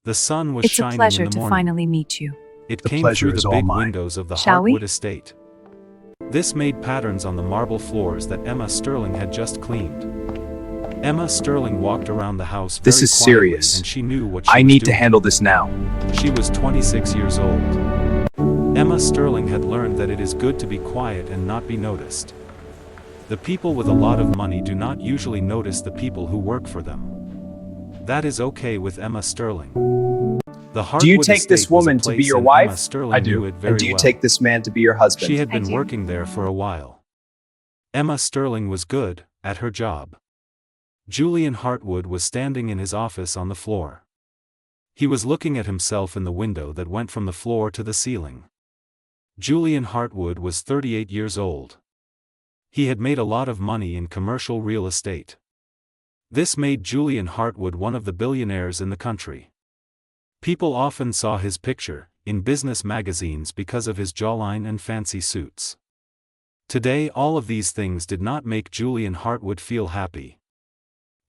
The sun was It's a shining in pleasure the to morning. finally meet you. It The came pleasure through is the all big mine. windows of the Shall we? Hartwood estate. This made patterns on the marble floors that Emma Sterling had just cleaned. Emma Sterling walked around the house very This is quietly, serious. and she knew what she I was need to doing. handle this now. She was 26 years old. Emma Sterling had learned that it is good to be quiet and not be noticed. The people with a lot of money do not usually notice the people who work for them. That is okay with Emma Sterling. The Hartwood Do you take this estate was a woman to be place your and Emma wife? Sterling I knew do. it very And do you well. take this man to be your husband? She had I been do. working there for a while. Emma Sterling was good at her job. Julian Hartwood was standing in his office on the floor. He was looking at himself in the window that went from the floor to the ceiling. Julian Hartwood was 38 years old. He had made a lot of money in commercial real estate. This made Julian Hartwood one of the billionaires in the country. People often saw his picture in business magazines because of his jawline and fancy suits. Today, all of these things did not make Julian Hartwood feel happy.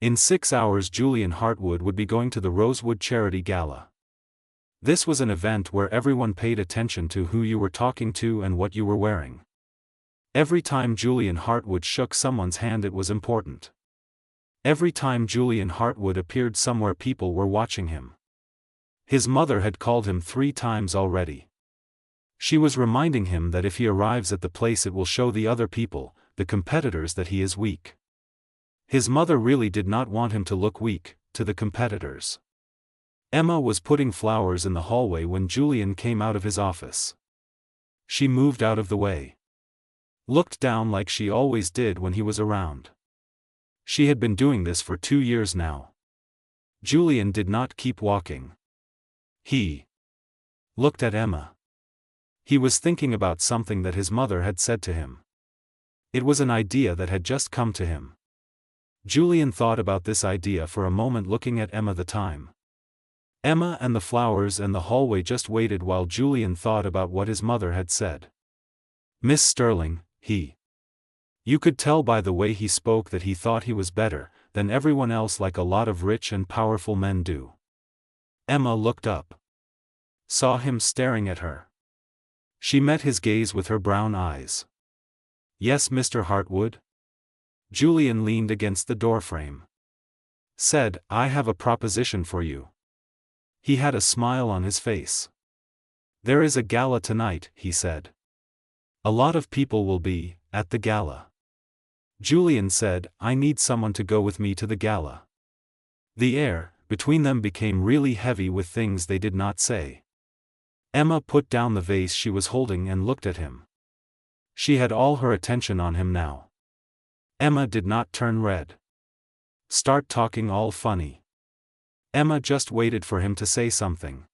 In 6 hours, Julian Hartwood would be going to the Rosewood Charity Gala. This was an event where everyone paid attention to who you were talking to and what you were wearing. Every time Julian Hartwood shook someone's hand, it was important. Every time Julian Hartwood appeared somewhere, people were watching him. His mother had called him 3 times already. She was reminding him that if he arrives at the place, it will show the other people, the competitors, that he is weak. His mother really did not want him to look weak to the competitors. Emma was putting flowers in the hallway when Julian came out of his office. She moved out of the way. Looked down like she always did when he was around. She had been doing this for 2 years now. Julian did not keep walking. He looked at Emma. He was thinking about something that his mother had said to him. It was an idea that had just come to him. Julian thought about this idea for a moment, looking at Emma the time. Emma and the flowers and the hallway just waited while Julian thought about what his mother had said. Miss Sterling, you could tell by the way he spoke that he thought he was better than everyone else, like a lot of rich and powerful men do. Emma looked up. Saw him staring at her. She met his gaze with her brown eyes. Yes, Mr. Hartwood? Julian leaned against the doorframe. Said, I have a proposition for you. He had a smile on his face. There is a gala tonight, he said. A lot of people will be at the gala. Julian said, I need someone to go with me to the gala. The air between them became really heavy with things they did not say. Emma put down the vase she was holding and looked at him. She had all her attention on him now. Emma did not turn red. Start talking all funny. Emma just waited for him to say something.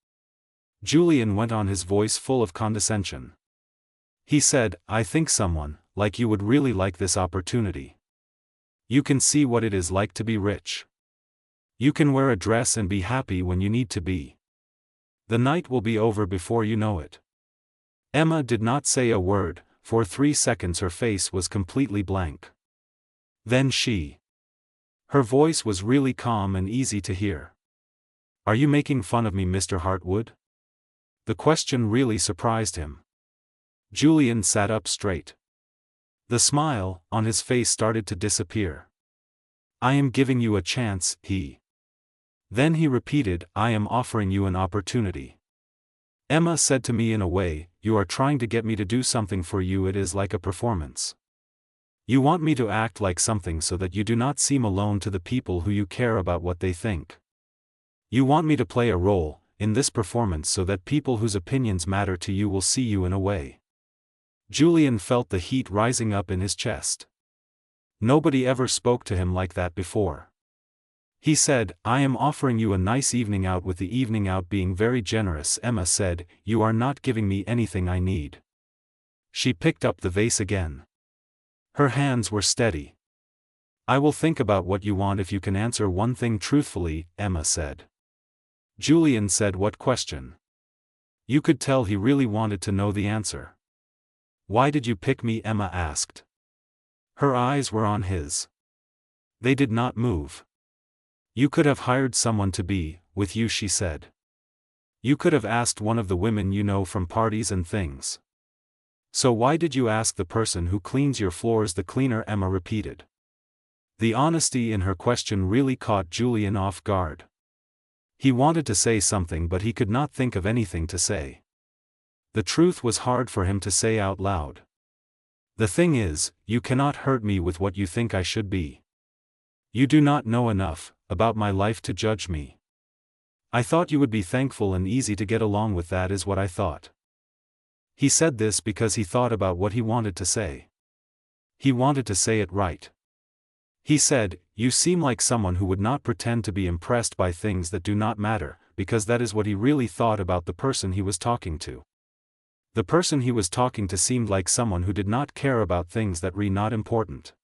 Julian went on, his voice full of condescension. He said, I think someone like you would really like this opportunity. You can see what it is like to be rich. You can wear a dress and be happy when you need to be. The night will be over before you know it. Emma did not say a word. For 3 seconds her face was completely blank. Then her voice was really calm and easy to hear. Are you making fun of me, Mr. Hartwood? The question really surprised him. Julian sat up straight. The smile on his face started to disappear. I am giving you a chance, Then he repeated, I am offering you an opportunity. Emma said to me, in a way, you are trying to get me to do something for you. It is like a performance. You want me to act like something so that you do not seem alone to the people who you care about what they think. You want me to play a role in this performance so that people whose opinions matter to you will see you in a way. Julian felt the heat rising up in his chest. Nobody ever spoke to him like that before. He said, I am offering you a nice evening out, with the evening out being very generous. Emma said, you are not giving me anything I need. She picked up the vase again. Her hands were steady. I will think about what you want if you can answer one thing truthfully, Emma said. Julian said, what question? You could tell he really wanted to know the answer. Why did you pick me? Emma asked. Her eyes were on his. They did not move. You could have hired someone to be with you, she said. You could have asked one of the women you know from parties and things. So why did you ask the person who cleans your floors the cleaner? Emma repeated. The honesty in her question really caught Julian off guard. He wanted to say something but he could not think of anything to say. The truth was hard for him to say out loud. The thing is, you cannot hurt me with what you think I should be. You do not know enough about my life to judge me. I thought you would be thankful and easy to get along with, that is what I thought. He said this because he thought about what he wanted to say. He wanted to say it right. He said, "You seem like someone who would not pretend to be impressed by things that do not matter," because that is what he really thought about the person he was talking to. The person he was talking to seemed like someone who did not care about things that were not important.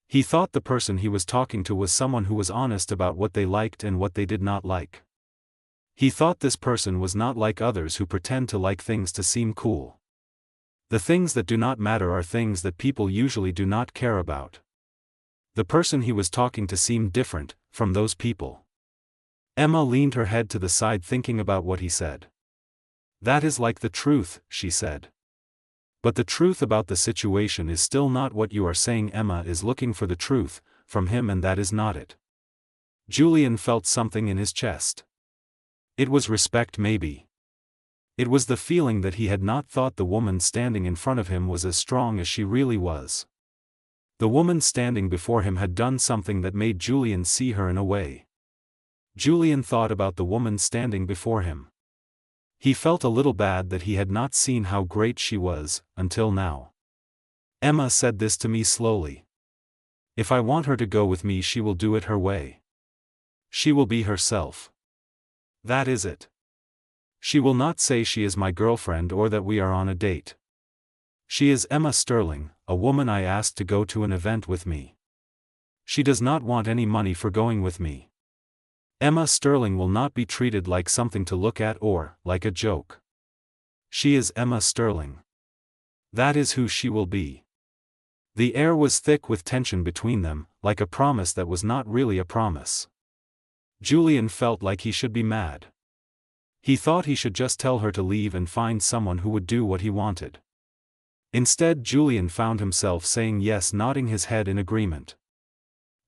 He thought the person he was talking to was someone who was honest about what they liked and what they did not like. He thought this person was not like others who pretend to like things to seem cool. The things that do not matter are things that people usually do not care about. The person he was talking to seemed different from those people. Emma leaned her head to the side thinking about what he said. That is like the truth, she said. But the truth about the situation is still not what you are saying. Emma is looking for the truth from him, and that is not it. Julian felt something in his chest. It was respect, maybe. It was the feeling that he had not thought the woman standing in front of him was as strong as she really was. The woman standing before him had done something that made Julian see her in a way. Julian thought about the woman standing before him. He felt a little bad that he had not seen how great she was until now. Emma said this to me slowly. If I want her to go with me, she will do it her way. She will be herself. That is it. She will not say she is my girlfriend or that we are on a date. She is Emma Sterling, a woman I asked to go to an event with me. She does not want any money for going with me. Emma Sterling will not be treated like something to look at or like a joke. She is Emma Sterling. That is who she will be. The air was thick with tension between them, like a promise that was not really a promise. Julian felt like he should be mad. He thought he should just tell her to leave and find someone who would do what he wanted. Instead, Julian found himself saying yes, nodding his head in agreement.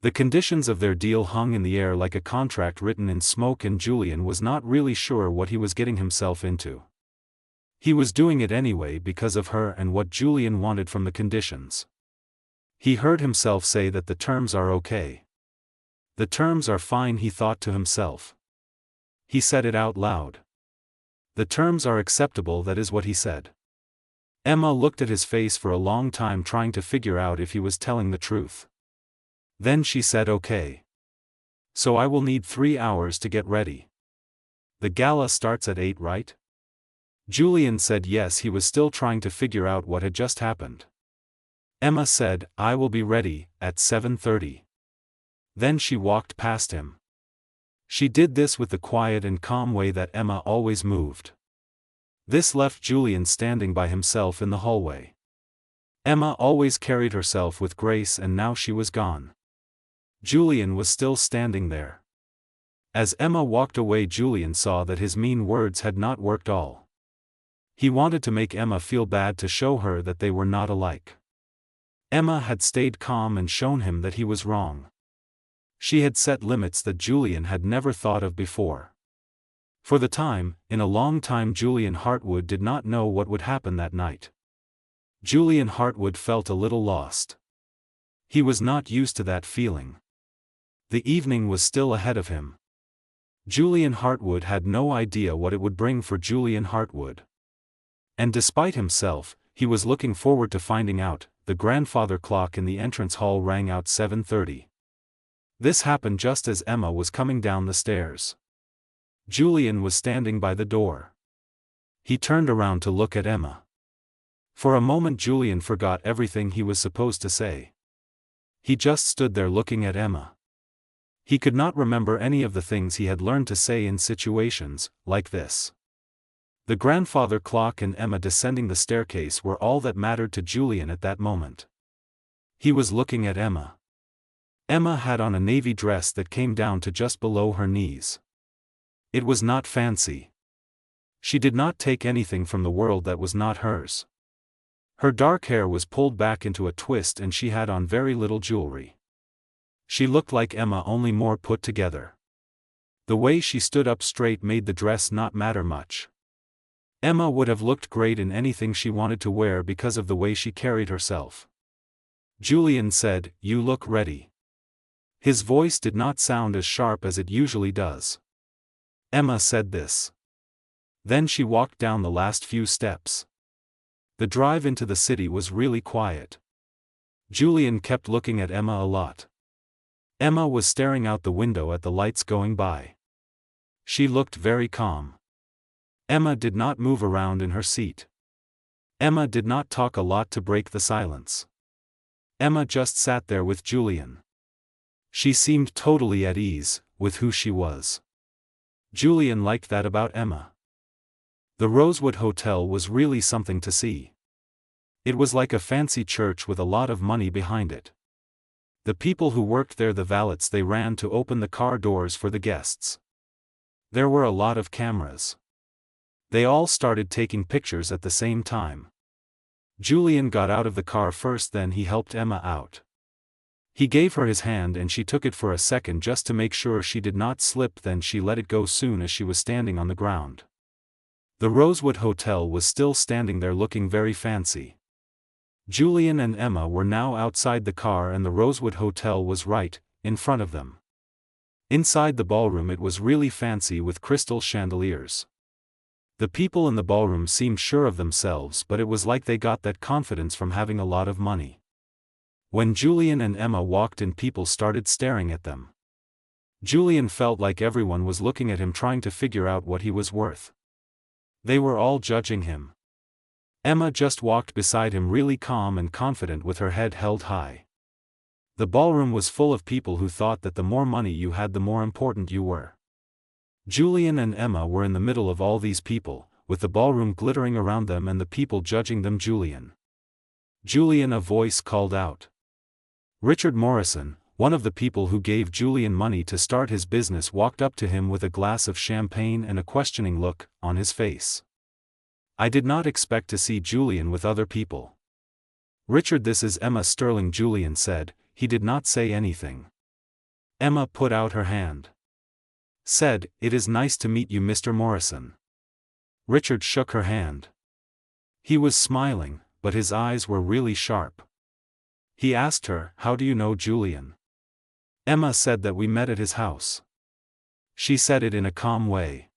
The conditions of their deal hung in the air like a contract written in smoke, and Julian was not really sure what he was getting himself into. He was doing it anyway because of her and what Julian wanted from the conditions. He heard himself say that the terms are okay. The terms are fine, he thought to himself. He said it out loud. The terms are acceptable, that is what he said. Emma looked at his face for a long time, trying to figure out if he was telling the truth. Then she said, "Okay. So I will need 3 hours to get ready. The gala starts at 8, right?" Julian said yes. He was still trying to figure out what had just happened. Emma said, "I will be ready at 7:30. Then she walked past him. She did this with the quiet and calm way that Emma always moved. This left Julian standing by himself in the hallway. Emma always carried herself with grace, and now she was gone. Julian was still standing there. As Emma walked away, Julian saw that his mean words had not worked all. He wanted to make Emma feel bad, to show her that they were not alike. Emma had stayed calm and shown him that he was wrong. She had set limits that Julian had never thought of before. For the time, in a long time, Julian Hartwood did not know what would happen that night. Julian Hartwood felt a little lost. He was not used to that feeling. The evening was still ahead of him. Julian Hartwood had no idea what it would bring for Julian Hartwood. And despite himself, he was looking forward to finding out. The grandfather clock in the entrance hall rang out 7:30. This happened just as Emma was coming down the stairs. Julian was standing by the door. He turned around to look at Emma. For a moment Julian forgot everything he was supposed to say. He just stood there looking at Emma. He could not remember any of the things he had learned to say in situations like this. The grandfather clock and Emma descending the staircase were all that mattered to Julian at that moment. He was looking at Emma. Emma had on a navy dress that came down to just below her knees. It was not fancy. She did not take anything from the world that was not hers. Her dark hair was pulled back into a twist and she had on very little jewelry. She looked like Emma, only more put together. The way she stood up straight made the dress not matter much. Emma would have looked great in anything she wanted to wear because of the way she carried herself. Julian said, "You look ready." His voice did not sound as sharp as it usually does. Emma said this. Then she walked down the last few steps. The drive into the city was really quiet. Julian kept looking at Emma a lot. Emma was staring out the window at the lights going by. She looked very calm. Emma did not move around in her seat. Emma did not talk a lot to break the silence. Emma just sat there with Julian. She seemed totally at ease with who she was. Julian liked that about Emma. The Rosewood Hotel was really something to see. It was like a fancy church with a lot of money behind it. The people who worked there, the valets, they ran to open the car doors for the guests. There were a lot of cameras. They all started taking pictures at the same time. Julian got out of the car first, then he helped Emma out. He gave her his hand and she took it for a second just to make sure she did not slip, then she let it go soon as she was standing on the ground. The Rosewood Hotel was still standing there looking very fancy. Julian and Emma were now outside the car and the Rosewood Hotel was right in front of them. Inside the ballroom it was really fancy with crystal chandeliers. The people in the ballroom seemed sure of themselves, but it was like they got that confidence from having a lot of money. When Julian and Emma walked in, people started staring at them. Julian felt like everyone was looking at him, trying to figure out what he was worth. They were all judging him. Emma just walked beside him, really calm and confident with her head held high. The ballroom was full of people who thought that the more money you had, the more important you were. Julian and Emma were in the middle of all these people, with the ballroom glittering around them and the people judging them. Julian, a voice called out. Richard Morrison, one of the people who gave Julian money to start his business, walked up to him with a glass of champagne and a questioning look on his face. "I did not expect to see Julian with other people." "Richard, this is Emma Sterling," Julian said. He did not say anything. Emma put out her hand. Said, "It is nice to meet you, Mr. Morrison." Richard shook her hand. He was smiling, but his eyes were really sharp. He asked her, "How do you know Julian?" Emma said that we met at his house. She said it in a calm way.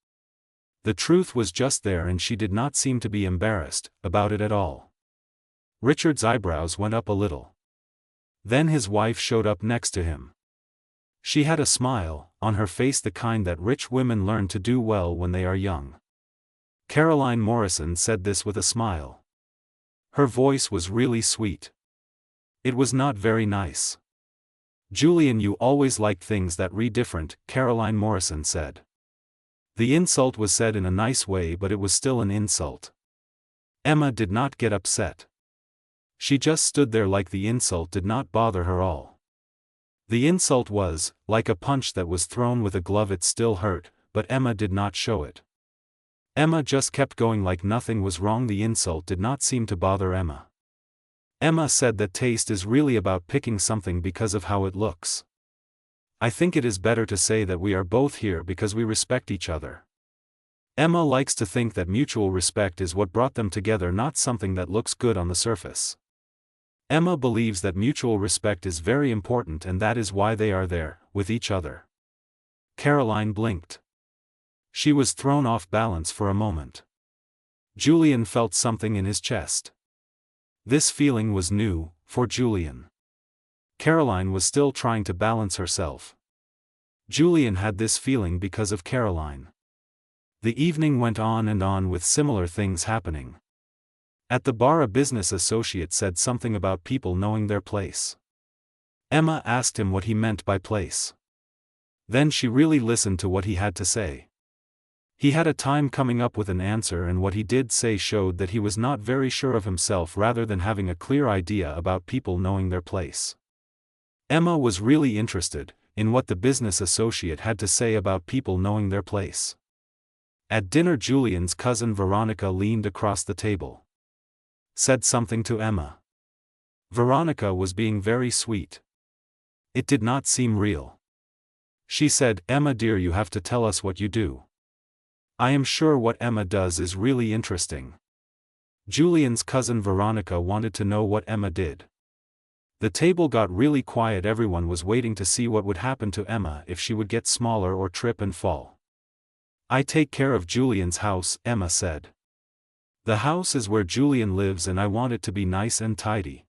The truth was just there and she did not seem to be embarrassed about it at all. Richard's eyebrows went up a little. Then his wife showed up next to him. She had a smile on her face, the kind that rich women learn to do well when they are young. Caroline Morrison said this with a smile. Her voice was really sweet. It was not very nice. "Julian, you always liked things that read different," Caroline Morrison said. The insult was said in a nice way, but it was still an insult. Emma did not get upset. She just stood there like the insult did not bother her all. The insult was like a punch that was thrown with a glove. It still hurt, but Emma did not show it. Emma just kept going like nothing was wrong. The insult did not seem to bother Emma. Emma said that taste is really about picking something because of how it looks. "I think it is better to say that we are both here because we respect each other." Emma likes to think that mutual respect is what brought them together, not something that looks good on the surface. Emma believes that mutual respect is very important and that is why they are there, with each other. Caroline blinked. She was thrown off balance for a moment. Julian felt something in his chest. This feeling was new for Julian. Caroline was still trying to balance herself. Julian had this feeling because of Caroline. The evening went on and on with similar things happening. At the bar, a business associate said something about people knowing their place. Emma asked him what he meant by place. Then she really listened to what he had to say. He had a time coming up with an answer, and what he did say showed that he was not very sure of himself rather than having a clear idea about people knowing their place. Emma was really interested in what the business associate had to say about people knowing their place. At dinner, Julian's cousin Veronica leaned across the table. Said something to Emma. Veronica was being very sweet. It did not seem real. She said, "Emma dear, you have to tell us what you do. I am sure what Emma does is really interesting." Julian's cousin Veronica wanted to know what Emma did. The table got really quiet. Everyone was waiting to see what would happen to Emma if she would get smaller or trip and fall. "I take care of Julian's house," Emma said. "The house is where Julian lives and I want it to be nice and tidy.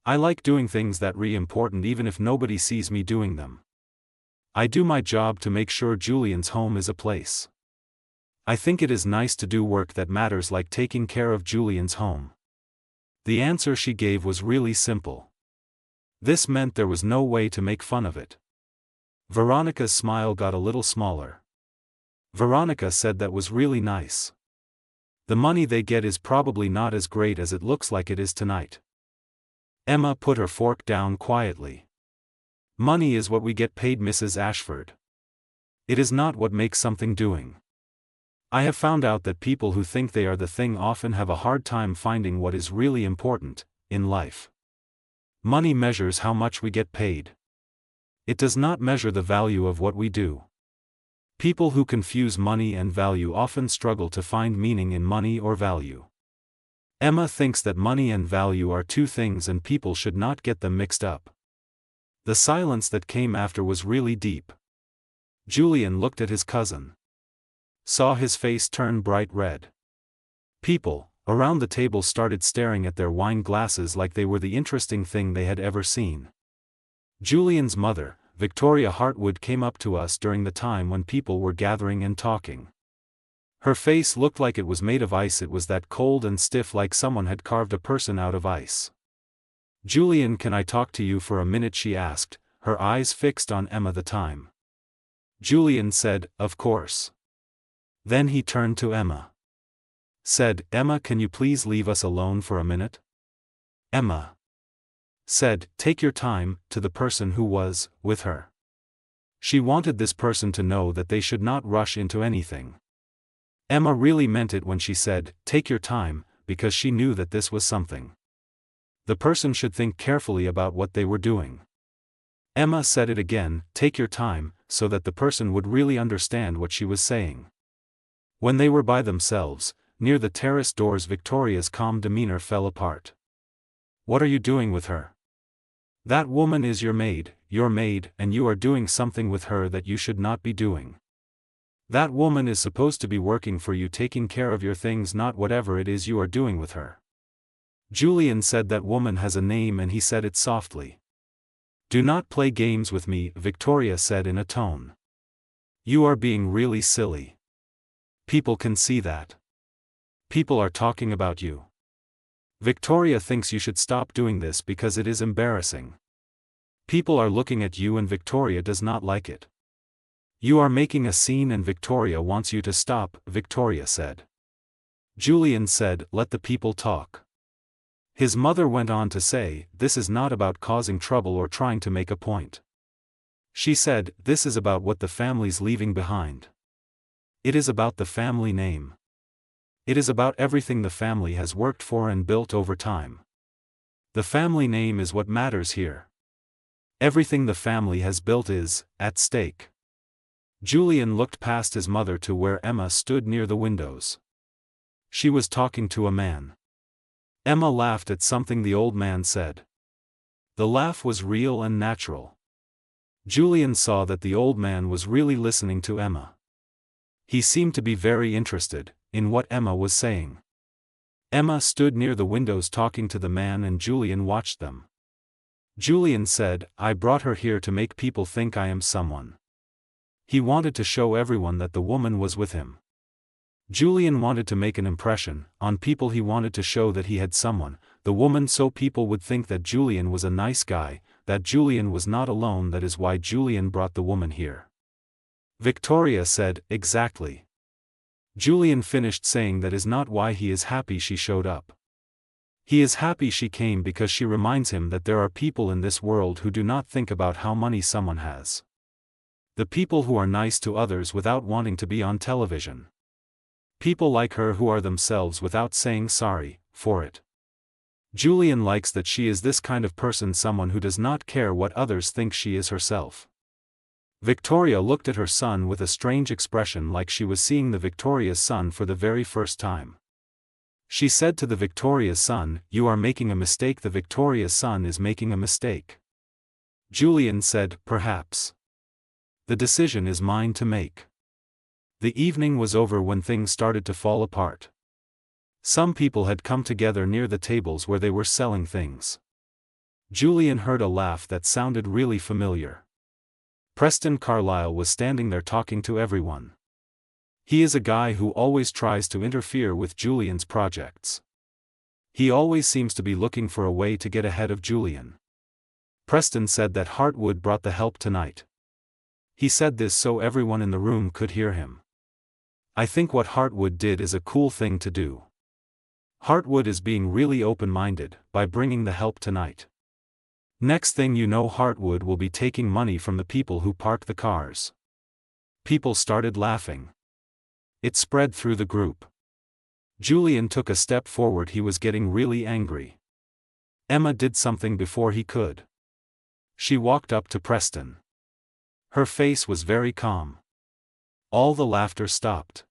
I like doing things that really important even if nobody sees me doing them. I do my job to make sure Julian's home is a place. I think it is nice to do work that matters like taking care of Julian's home." The answer she gave was really simple. This meant there was no way to make fun of it. Veronica's smile got a little smaller. Veronica said that was really nice. The money they get is probably not as great as it looks like it is tonight. Emma put her fork down quietly. "Money is what we get paid, Mrs. Ashford. It is not what makes something doing. I have found out that people who think they are the thing often have a hard time finding what is really important in life. Money measures how much we get paid. It does not measure the value of what we do. People who confuse money and value often struggle to find meaning in money or value. Emma thinks that money and value are two things and people should not get them mixed up." The silence that came after was really deep. Julian looked at his cousin. Saw his face turn bright red. People around the table started staring at their wine glasses like they were the interesting thing they had ever seen. Julian's mother, Victoria Hartwood, came up to us during the time when people were gathering and talking. Her face looked like it was made of ice. It was that cold and stiff, like someone had carved a person out of ice. "Julian, can I talk to you for a minute?" she asked, her eyes fixed on Emma the time. Julian said, "Of course." Then he turned to Emma. Said, "Emma, can you please leave us alone for a minute?" Emma said, "Take your time," to the person who was with her. She wanted this person to know that they should not rush into anything. Emma really meant it when she said, "Take your time," because she knew that this was something the person should think carefully about what they were doing. Emma said it again, "Take your time," so that the person would really understand what she was saying. When they were by themselves, near the terrace doors, Victoria's calm demeanor fell apart. "What are you doing with her? That woman is your maid, and you are doing something with her that you should not be doing. That woman is supposed to be working for you, taking care of your things, not whatever it is you are doing with her." Julian said, "That woman has a name," and he said it softly. "Do not play games with me," Victoria said in a tone. "You are being really silly. People can see that. People are talking about you. Victoria thinks you should stop doing this because it is embarrassing. People are looking at you and Victoria does not like it. You are making a scene and Victoria wants you to stop," Victoria said. Julian said, "Let the people talk." His mother went on to say, "This is not about causing trouble or trying to make a point." She said, "This is about what the family's leaving behind. It is about the family name. It is about everything the family has worked for and built over time. The family name is what matters here. Everything the family has built is at stake." Julian looked past his mother to where Emma stood near the windows. She was talking to a man. Emma laughed at something the old man said. The laugh was real and natural. Julian saw that the old man was really listening to Emma. He seemed to be very interested in what Emma was saying. Emma stood near the windows talking to the man and Julian watched them. Julian said, "I brought her here to make people think I am someone." He wanted to show everyone that the woman was with him. Julian wanted to make an impression on people. He wanted to show that he had someone, the woman, so people would think that Julian was a nice guy, that Julian was not alone. That is why Julian brought the woman here. Victoria said, "Exactly." Julian finished saying that is not why he is happy she showed up. He is happy she came because she reminds him that there are people in this world who do not think about how money someone has. The people who are nice to others without wanting to be on television. People like her who are themselves without saying sorry for it. Julian likes that she is this kind of person, someone who does not care what others think she is herself. Victoria looked at her son with a strange expression, like she was seeing the Victoria's son for the very first time. She said to the Victoria's son, "You are making a mistake." The Victoria's son is making a mistake. Julian said, "Perhaps. The decision is mine to make." The evening was over when things started to fall apart. Some people had come together near the tables where they were selling things. Julian heard a laugh that sounded really familiar. Preston Carlyle was standing there talking to everyone. He is a guy who always tries to interfere with Julian's projects. He always seems to be looking for a way to get ahead of Julian. Preston said that Hartwood brought the help tonight. He said this so everyone in the room could hear him. I think what Hartwood did is a cool thing to do. Hartwood is being really open-minded by bringing the help tonight. Next thing you know, Hartwood will be taking money from the people who park the cars. People started laughing. It spread through the group. Julian took a step forward. He was getting really angry. Emma did something before he could. She walked up to Preston. Her face was very calm. All the laughter stopped.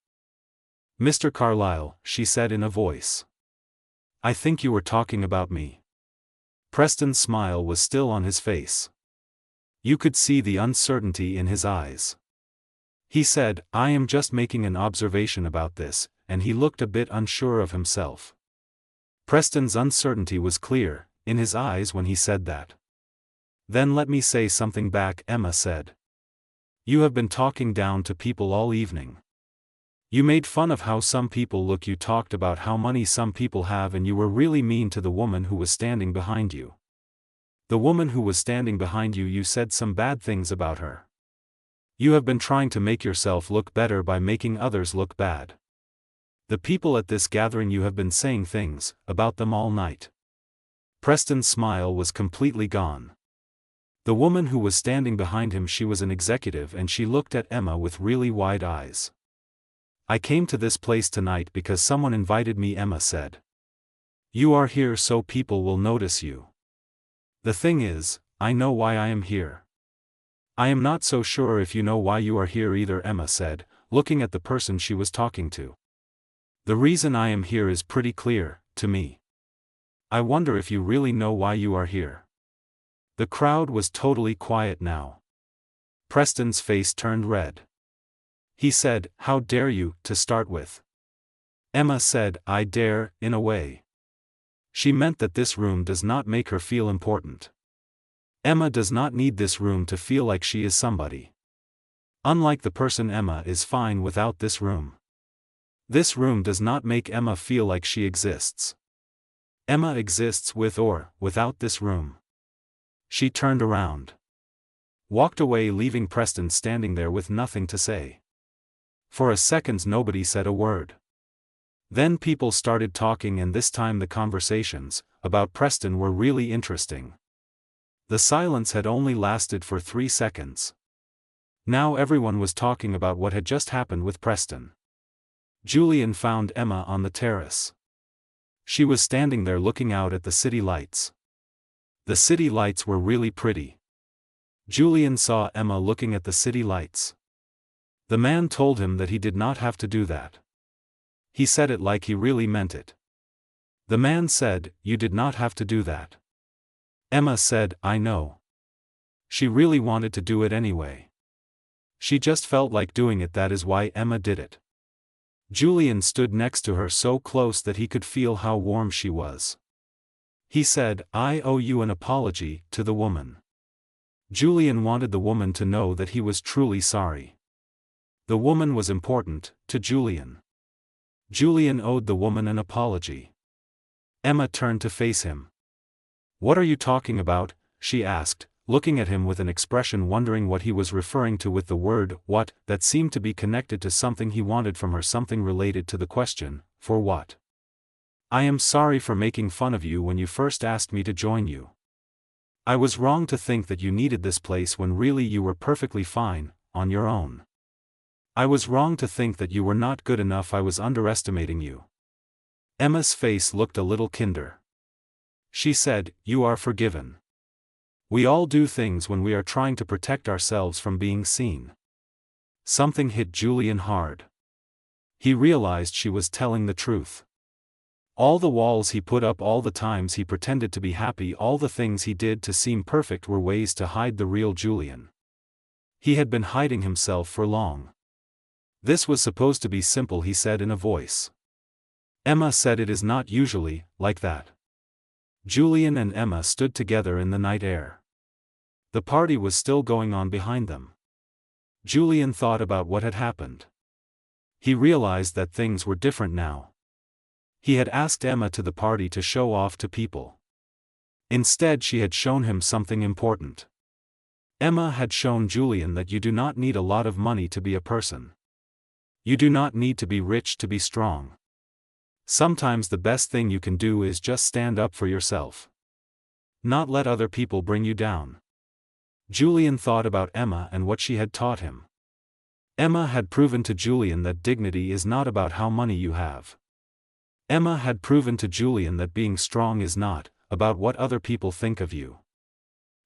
"Mr. Carlyle," she said in a voice. "I think you were talking about me." Preston's smile was still on his face. You could see the uncertainty in his eyes. He said, "I am just making an observation about this," and he looked a bit unsure of himself. Preston's uncertainty was clear in his eyes when he said that. "Then let me say something back," Emma said. "You have been talking down to people all evening. You made fun of how some people look. You talked about how money some people have, and you were really mean to the woman who was standing behind you. The woman who was standing behind you, you said some bad things about her. You have been trying to make yourself look better by making others look bad. The people at this gathering, you have been saying things about them all night." Preston's smile was completely gone. The woman who was standing behind him, she was an executive, and she looked at Emma with really wide eyes. "I came to this place tonight because someone invited me," Emma said. "You are here so people will notice you. The thing is, I know why I am here." "I am not so sure if you know why you are here either," Emma said, looking at the person she was talking to. "The reason I am here is pretty clear to me. I wonder if you really know why you are here." The crowd was totally quiet now. Preston's face turned red. He said, "How dare you, to start with?" Emma said, "I dare, in a way." She meant that this room does not make her feel important. Emma does not need this room to feel like she is somebody. Unlike the person, Emma is fine without this room. This room does not make Emma feel like she exists. Emma exists with or without this room. She turned around. Walked away, leaving Preston standing there with nothing to say. For a second nobody said a word. Then people started talking, and this time the conversations about Preston were really interesting. The silence had only lasted for 3 seconds. Now everyone was talking about what had just happened with Preston. Julian found Emma on the terrace. She was standing there looking out at the city lights. The city lights were really pretty. Julian saw Emma looking at the city lights. The man told him that he did not have to do that. He said it like he really meant it. The man said, "You did not have to do that." Emma said, "I know." She really wanted to do it anyway. She just felt like doing it, that is why Emma did it. Julian stood next to her so close that he could feel how warm she was. He said, "I owe you an apology," to the woman. Julian wanted the woman to know that he was truly sorry. The woman was important to Julian. Julian owed the woman an apology. Emma turned to face him. "What are you talking about?" she asked, looking at him with an expression, wondering what he was referring to with the word "what" that seemed to be connected to something he wanted from her, something related to the question, "For what?" "I am sorry for making fun of you when you first asked me to join you. I was wrong to think that you needed this place when really you were perfectly fine on your own." I was wrong to think that you were not good enough. I was underestimating you. Emma's face looked a little kinder. She said, "You are forgiven. We all do things when we are trying to protect ourselves from being seen." Something hit Julian hard. He realized she was telling the truth. All the walls he put up, all the times he pretended to be happy, all the things he did to seem perfect were ways to hide the real Julian. He had been hiding himself for long. "This was supposed to be simple," he said in a voice. Emma said, "It is not usually like that." Julian and Emma stood together in the night air. The party was still going on behind them. Julian thought about what had happened. He realized that things were different now. He had asked Emma to the party to show off to people. Instead, she had shown him something important. Emma had shown Julian that you do not need a lot of money to be a person. You do not need to be rich to be strong. Sometimes the best thing you can do is just stand up for yourself. Not let other people bring you down. Julian thought about Emma and what she had taught him. Emma had proven to Julian that dignity is not about how money you have. Emma had proven to Julian that being strong is not about what other people think of you.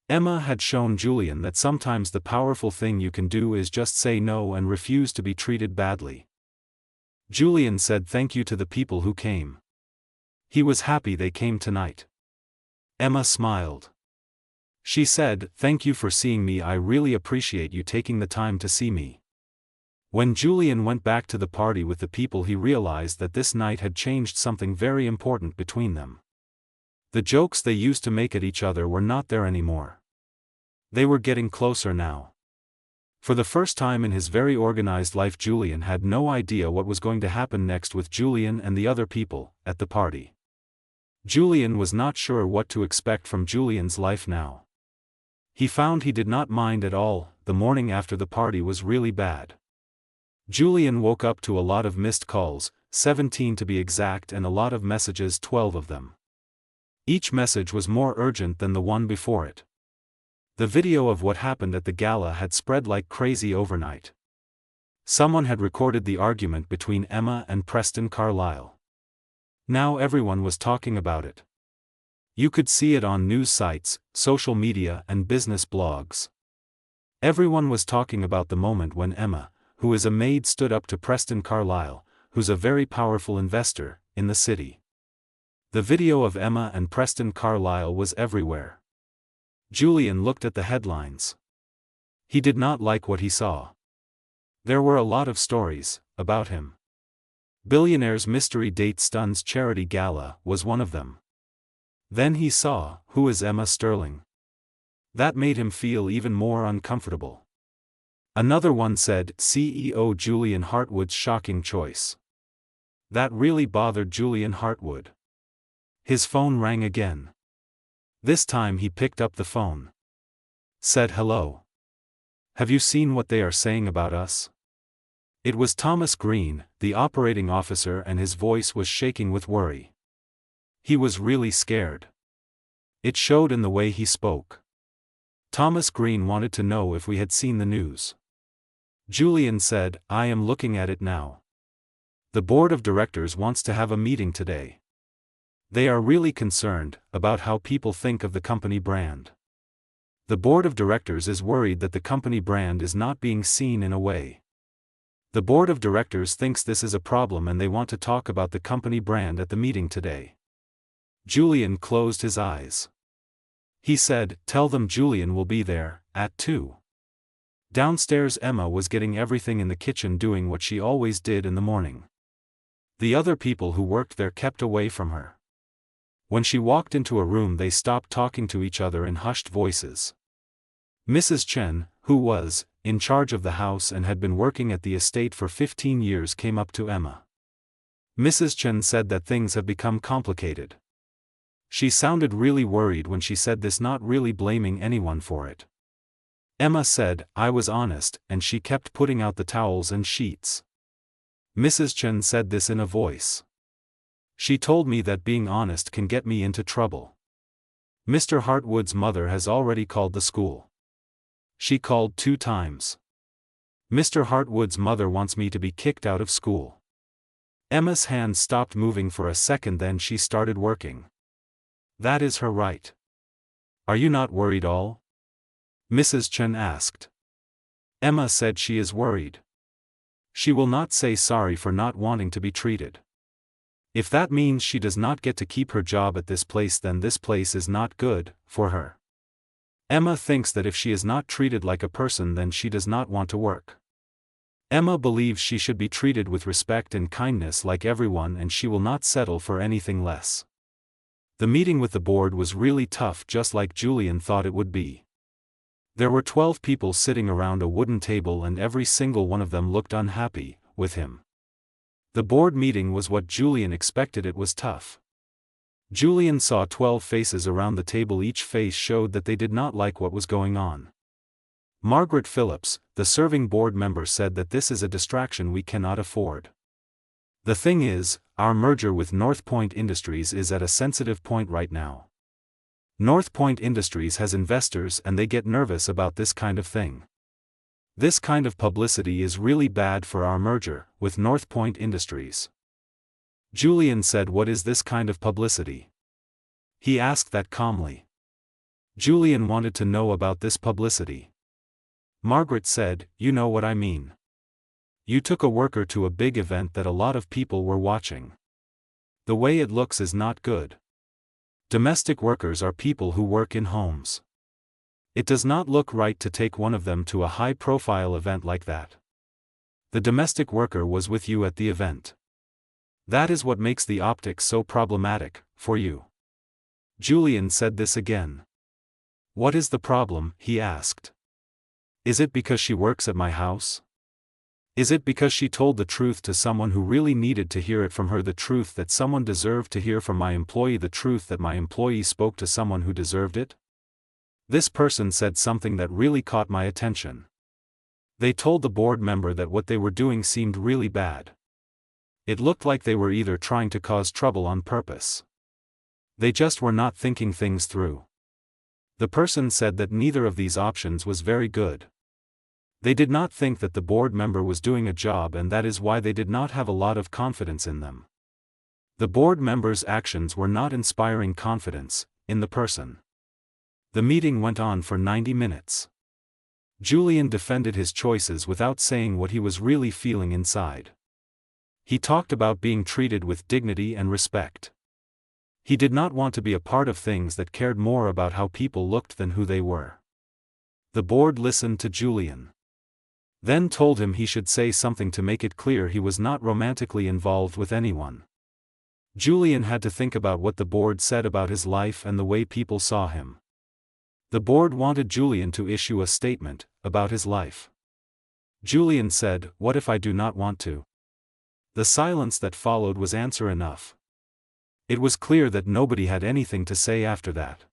Emma had shown Julian that sometimes the powerful thing you can do is just say no and refuse to be treated badly. Julian said thank you to the people who came. He was happy they came tonight. Emma smiled. She said, "Thank you for seeing me. I really appreciate you taking the time to see me." When Julian went back to the party with the people, he realized that this night had changed something very important between them. The jokes they used to make at each other were not there anymore. They were getting closer now. For the first time in his very organized life, Julian had no idea what was going to happen next with Julian and the other people at the party. Julian was not sure what to expect from Julian's life now. He found he did not mind at all. The morning after the party was really bad. Julian woke up to a lot of missed calls, 17 to be exact, and a lot of messages, 12 of them. Each message was more urgent than the one before it. The video of what happened at the gala had spread like crazy overnight. Someone had recorded the argument between Emma and Preston Carlisle. Now everyone was talking about it. You could see it on news sites, social media, and business blogs. Everyone was talking about the moment when Emma, who is a maid, stood up to Preston Carlisle, who's a very powerful investor in the city. The video of Emma and Preston Carlisle was everywhere. Julian looked at the headlines. He did not like what he saw. There were a lot of stories about him. Billionaire's mystery date stuns charity gala was one of them. Then he saw, who is Emma Sterling? That made him feel even more uncomfortable. Another one said, CEO Julian Hartwood's shocking choice. That really bothered Julian Hartwood. His phone rang again. This time he picked up the phone. Said hello. Have you seen what they are saying about us? It was Thomas Green, the operating officer, and his voice was shaking with worry. He was really scared. It showed in the way he spoke. Thomas Green wanted to know if we had seen the news. Julian said, I am looking at it now. The board of directors wants to have a meeting today. They are really concerned about how people think of the company brand. The board of directors is worried that the company brand is not being seen in a way. The board of directors thinks this is a problem and they want to talk about the company brand at the meeting today. Julian closed his eyes. He said, tell them Julian will be there at 2. Downstairs, Emma was getting everything in the kitchen, doing what she always did in the morning. The other people who worked there kept away from her. When she walked into a room, they stopped talking to each other in hushed voices. Mrs. Chen, who was in charge of the house and had been working at the estate for 15 years, came up to Emma. Mrs. Chen said that things have become complicated. She sounded really worried when she said this, not really blaming anyone for it. Emma said, I was honest, and she kept putting out the towels and sheets. Mrs. Chen said this in a voice. She told me that being honest can get me into trouble. Mr. Hartwood's mother has already called the school. She called 2 times. Mr. Hartwood's mother wants me to be kicked out of school. Emma's hand stopped moving for a second, then she started working. That is her right. Are you not worried all? Mrs. Chen asked. Emma said she is worried. She will not say sorry for not wanting to be treated. If that means she does not get to keep her job at this place, then this place is not good for her. Emma thinks that if she is not treated like a person, then she does not want to work. Emma believes she should be treated with respect and kindness like everyone, and she will not settle for anything less. The meeting with the board was really tough, just like Julian thought it would be. There were 12 people sitting around a wooden table, and every single one of them looked unhappy with him. The board meeting was what Julian expected. It was tough. Julian saw 12 faces around the table. Each face showed that they did not like what was going on. Margaret Phillips, the serving board member, said that this is a distraction we cannot afford. The thing is, our merger with North Point Industries is at a sensitive point right now. North Point Industries has investors and they get nervous about this kind of thing. This kind of publicity is really bad for our merger with North Point Industries. Julian said, "What is this kind of publicity?" He asked that calmly. Julian wanted to know about this publicity. Margaret said, "You know what I mean. You took a worker to a big event that a lot of people were watching. The way it looks is not good. Domestic workers are people who work in homes. It does not look right to take one of them to a high-profile event like that. The domestic worker was with you at the event. That is what makes the optics so problematic for you." Julian said this again. "What is the problem?" he asked. "Is it because she works at my house? Is it because she told the truth to someone who really needed to hear it from her, the truth that someone deserved to hear from my employee, the truth that my employee spoke to someone who deserved it? This person said something that really caught my attention. They told the board member that what they were doing seemed really bad. It looked like they were either trying to cause trouble on purpose. They just were not thinking things through. The person said that neither of these options was very good. They did not think that the board member was doing a job, and that is why they did not have a lot of confidence in them. The board member's actions were not inspiring confidence in the person. The meeting went on for 90 minutes. Julian defended his choices without saying what he was really feeling inside. He talked about being treated with dignity and respect. He did not want to be a part of things that cared more about how people looked than who they were. The board listened to Julian. Then told him he should say something to make it clear he was not romantically involved with anyone. Julian had to think about what the board said about his life and the way people saw him. The board wanted Julian to issue a statement about his life. Julian said, "What if I do not want to?" The silence that followed was answer enough. It was clear that nobody had anything to say after that.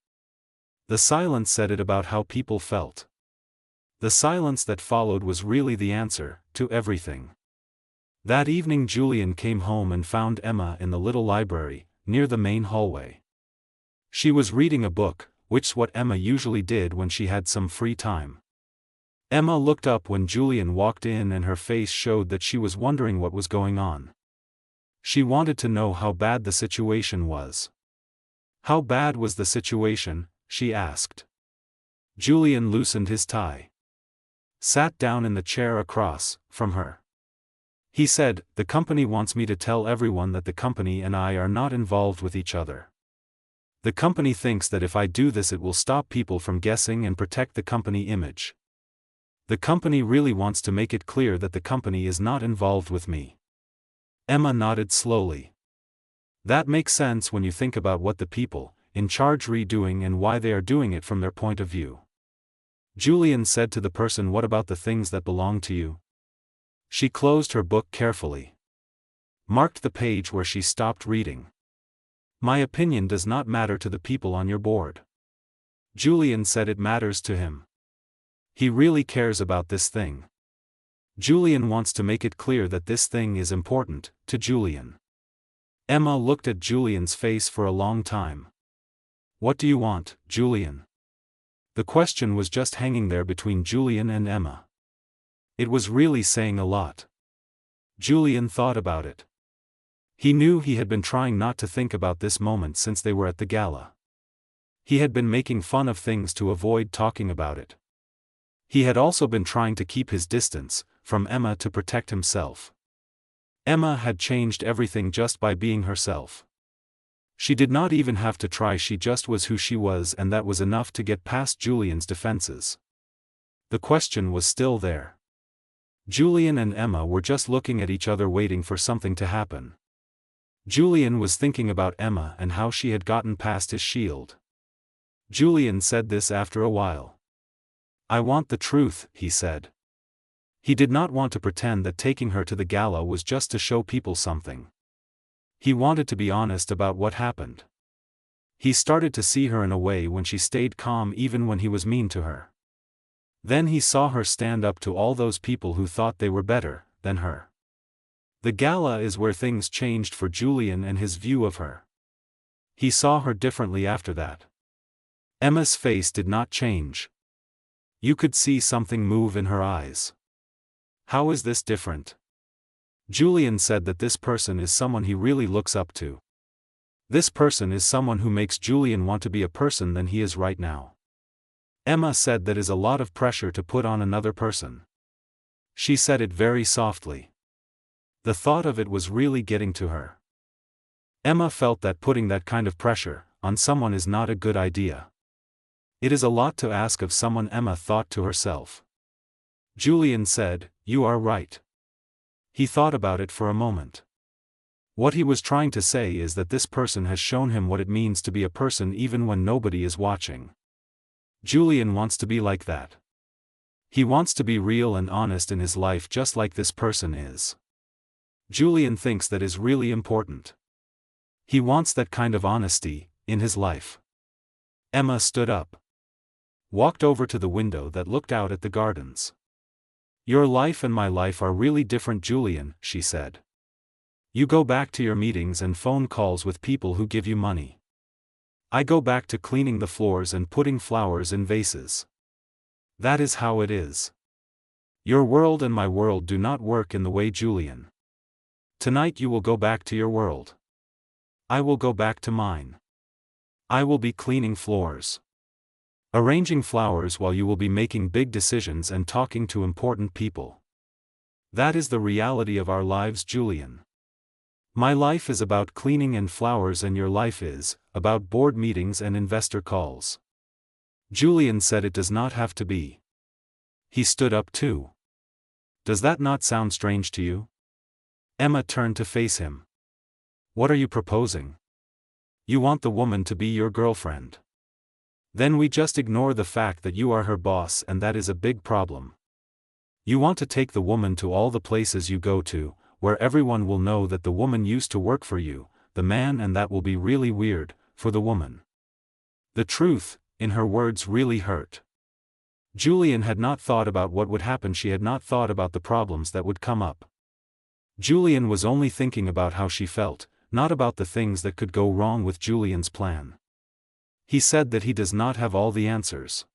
The silence said it about how people felt. The silence that followed was really the answer to everything. That evening Julian came home and found Emma in the little library, near the main hallway. She was reading a book, which is what Emma usually did when she had some free time. Emma looked up when Julian walked in, and her face showed that she was wondering what was going on. She wanted to know how bad the situation was. "How bad was the situation?" she asked. Julian loosened his tie. Sat down in the chair across from her. He said, "The company wants me to tell everyone that the company and I are not involved with each other. The company thinks that if I do this it will stop people from guessing and protect the company image. The company really wants to make it clear that the company is not involved with me." Emma nodded slowly. That makes sense when you think about what the people in charge are doing and why they are doing it from their point of view. Julian said to the person, "What about the things that belong to you?" She closed her book carefully. Marked the page where she stopped reading. "My opinion does not matter to the people on your board." Julian said it matters to him. He really cares about this thing. Julian wants to make it clear that this thing is important to Julian. Emma looked at Julian's face for a long time. "What do you want, Julian?" The question was just hanging there between Julian and Emma. It was really saying a lot. Julian thought about it. He knew he had been trying not to think about this moment since they were at the gala. He had been making fun of things to avoid talking about it. He had also been trying to keep his distance from Emma to protect himself. Emma had changed everything just by being herself. She did not even have to try, she just was who she was, and that was enough to get past Julian's defenses. The question was still there. Julian and Emma were just looking at each other waiting for something to happen. Julian was thinking about Emma and how she had gotten past his shield. Julian said this after a while. "I want the truth," he said. He did not want to pretend that taking her to the gala was just to show people something. He wanted to be honest about what happened. He started to see her in a way when she stayed calm even when he was mean to her. Then he saw her stand up to all those people who thought they were better than her. The gala is where things changed for Julian and his view of her. He saw her differently after that. Emma's face did not change. You could see something move in her eyes. How is this different? Julian said that this person is someone he really looks up to. This person is someone who makes Julian want to be a person than he is right now. Emma said that is a lot of pressure to put on another person. She said it very softly. The thought of it was really getting to her. Emma felt that putting that kind of pressure on someone is not a good idea. It is a lot to ask of someone, Emma thought to herself. Julian said, "You are right." He thought about it for a moment. What he was trying to say is that this person has shown him what it means to be a person even when nobody is watching. Julian wants to be like that. He wants to be real and honest in his life just like this person is. Julian thinks that is really important. He wants that kind of honesty in his life. Emma stood up. Walked over to the window that looked out at the gardens. "Your life and my life are really different, Julian," she said. "You go back to your meetings and phone calls with people who give you money. I go back to cleaning the floors and putting flowers in vases. That is how it is. Your world and my world do not work in the way, Julian. Tonight you will go back to your world. I will go back to mine. I will be cleaning floors. Arranging flowers while you will be making big decisions and talking to important people. That is the reality of our lives, Julian. My life is about cleaning and flowers and your life is about board meetings and investor calls." Julian said it does not have to be. He stood up too. "Does that not sound strange to you?" Emma turned to face him. "What are you proposing? You want the woman to be your girlfriend. Then we just ignore the fact that you are her boss, and that is a big problem. You want to take the woman to all the places you go to, where everyone will know that the woman used to work for you, the man, and that will be really weird for the woman." The truth in her words really hurt. Julian had not thought about what would happen. She had not thought about the problems that would come up. Julian was only thinking about how she felt, not about the things that could go wrong with Julian's plan. He said that he does not have all the answers.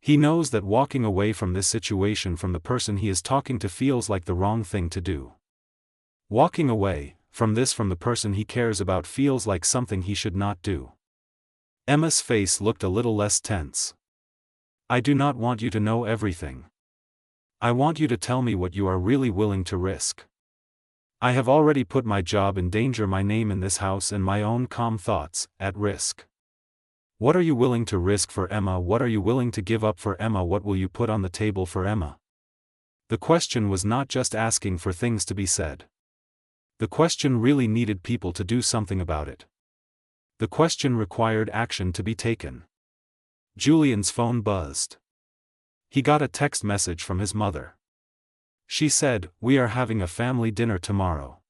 He knows that walking away from this situation from the person he is talking to feels like the wrong thing to do. Walking away from the person he cares about feels like something he should not do. Emma's face looked a little less tense. "I do not want you to know everything. I want you to tell me what you are really willing to risk. I have already put my job in danger, my name in this house and my own calm thoughts at risk. What are you willing to risk for Emma? What are you willing to give up for Emma? What will you put on the table for Emma?" The question was not just asking for things to be said. The question really needed people to do something about it. The question required action to be taken. Julian's phone buzzed. He got a text message from his mother. She said, "We are having a family dinner tomorrow.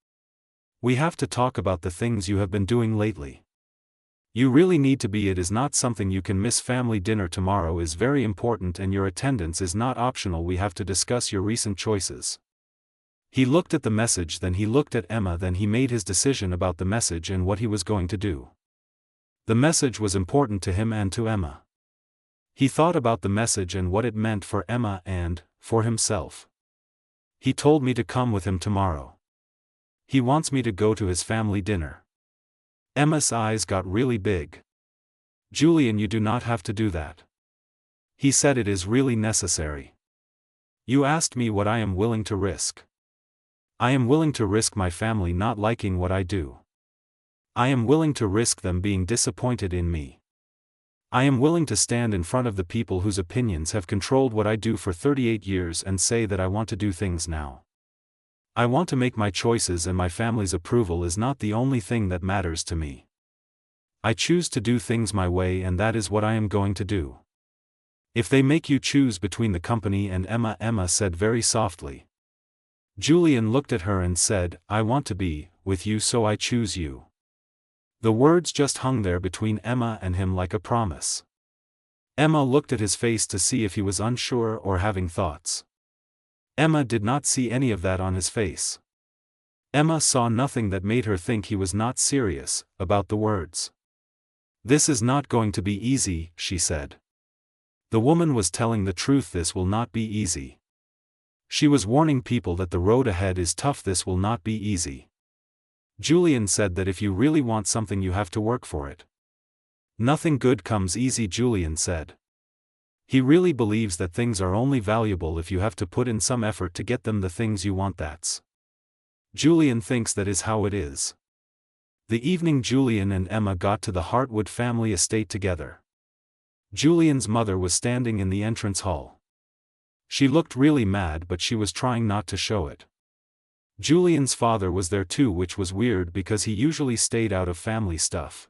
We have to talk about the things you have been doing lately. You really need to be. It is not something you can miss. Family dinner tomorrow is very important and your attendance is not optional. We have to discuss your recent choices." He looked at the message, then he looked at Emma, then he made his decision about the message and what he was going to do. The message was important to him and to Emma. He thought about the message and what it meant for Emma and for himself. He told me to come with him tomorrow. He wants me to go to his family dinner. Emma's eyes got really big. Julian, you do not have to do that. He said it is really necessary. You asked me what I am willing to risk. I am willing to risk my family not liking what I do. I am willing to risk them being disappointed in me. I am willing to stand in front of the people whose opinions have controlled what I do for 38 years and say that I want to do things now. I want to make my choices, and my family's approval is not the only thing that matters to me. I choose to do things my way, and that is what I am going to do. If they make you choose between the company and Emma, Emma said very softly. Julian looked at her and said, I want to be with you, so I choose you. The words just hung there between Emma and him like a promise. Emma looked at his face to see if he was unsure or having thoughts. Emma did not see any of that on his face. Emma saw nothing that made her think he was not serious about the words. This is not going to be easy, she said. The woman was telling the truth. This will not be easy. She was warning people that the road ahead is tough. This will not be easy. Julian said that if you really want something, you have to work for it. Nothing good comes easy, Julian said. He really believes that things are only valuable if you have to put in some effort to get them the things you want. That's. Julian thinks that is how it is. The evening Julian and Emma got to the Hartwood family estate together. Julian's mother was standing in the entrance hall. She looked really mad, but she was trying not to show it. Julian's father was there too, which was weird because he usually stayed out of family stuff.